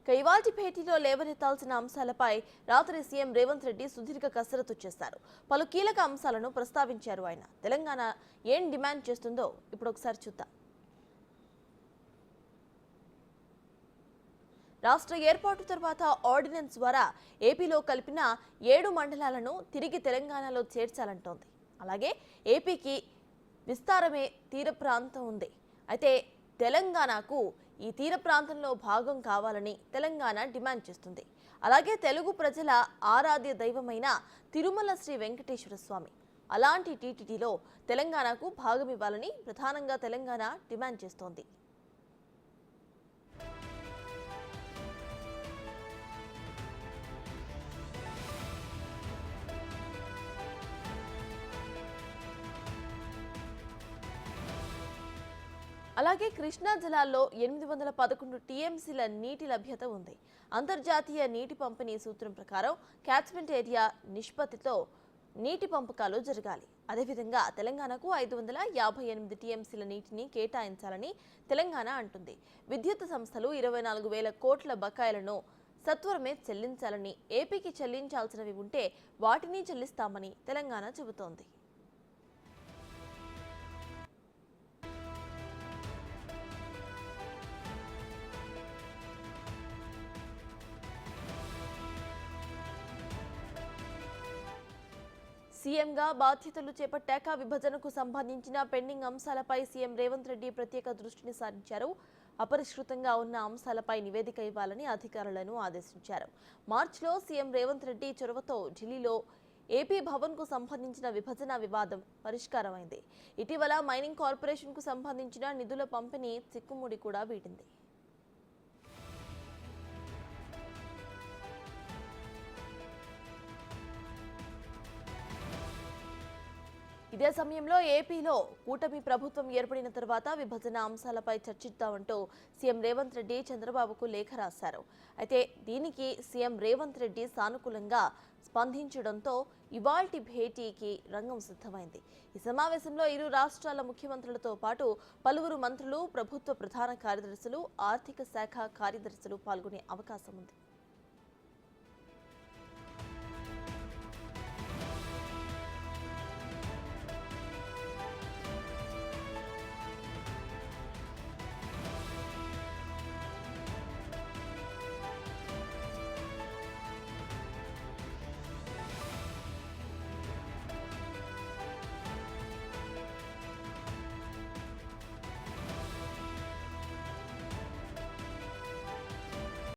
ఇవాల్టి భేటీలో లేవనెత్తాల్సిన అంశాలపై రాత్రి సీఎం రేవంత్ రెడ్డి సుదీర్ఘ కసరత్తు చేశారు. పలు కీలక అంశాలను ప్రస్తావించారు. ఆయన తెలంగాణ ఏం డిమాండ్ చేస్తుందో ఇప్పుడు ఒకసారి చూద్దాం. రాష్ట్ర ఏర్పాటు తర్వాత ఆర్డినెన్స్ ద్వారా ఏపీలో కలిపిన 7 మండలాలను తిరిగి తెలంగాణలో చేర్చాలంటోంది. అలాగే ఏపీకి విస్తారమే తీర ప్రాంతం ఉంది. అయితే తెలంగాణకు ఈ తీర ప్రాంతంలో భాగం కావాలని తెలంగాణ డిమాండ్ చేస్తుంది. అలాగే తెలుగు ప్రజల ఆరాధ్య దైవమైన తిరుమల శ్రీ వెంకటేశ్వర స్వామి అలాంటి టీటీడీలో తెలంగాణకు భాగం ఇవ్వాలని ప్రధానంగా తెలంగాణ డిమాండ్ చేస్తోంది. అలాగే కృష్ణా జలాల్లో 811 టీఎంసీల నీటి లభ్యత ఉంది. అంతర్జాతీయ నీటి పంపిణీ సూత్రం ప్రకారం క్యాచ్మెంట్ ఏరియా నిష్పత్తితో నీటి పంపకాలు జరగాలి. అదేవిధంగా తెలంగాణకు 558 టీఎంసీల నీటిని కేటాయించాలని తెలంగాణ అంటుంది. విద్యుత్ సంస్థలు 24,000 కోట్ల బకాయిలను సత్వరమే చెల్లించాలని, ఏపీకి చెల్లించాల్సినవి ఉంటే వాటిని చెల్లిస్తామని తెలంగాణ చెబుతోంది. సీఎంగా బాధ్యతలు చేపట్టాక విభజనకు సంబంధించిన పెండింగ్ అంశాలపై సీఎం రేవంత్ రెడ్డి ప్రత్యేక దృష్టిని సారించారు. అపరిష్కృతంగా ఉన్న అంశాలపై నివేదిక ఇవ్వాలని అధికారులను ఆదేశించారు. మార్చిలో సీఎం రేవంత్ రెడ్డి చొరవతో ఢిల్లీలో ఏపీ భవన్కు సంబంధించిన విభజన వివాదం పరిష్కారమైంది. ఇటీవల మైనింగ్ కార్పొరేషన్కు సంబంధించిన నిధుల పంపిణీ చిక్కుముడి కూడా వీడింది. ఇదే సమయంలో ఏపీలో కూటమి ప్రభుత్వం ఏర్పడిన తర్వాత విభజన అంశాలపై చర్చిద్దామంటూ సీఎం రేవంత్ రెడ్డి చంద్రబాబుకు లేఖ రాశారు. అయితే దీనికి సీఎం రేవంత్ రెడ్డి సానుకూలంగా స్పందించడంతో ఇవాల్టి భేటీకి రంగం సిద్ధమైంది. ఈ సమావేశంలో ఇరు రాష్ట్రాల ముఖ్యమంత్రులతో పాటు పలువురు మంత్రులు, ప్రభుత్వ ప్రధాన కార్యదర్శులు, ఆర్థిక శాఖ కార్యదర్శులు పాల్గొనే అవకాశం ఉంది.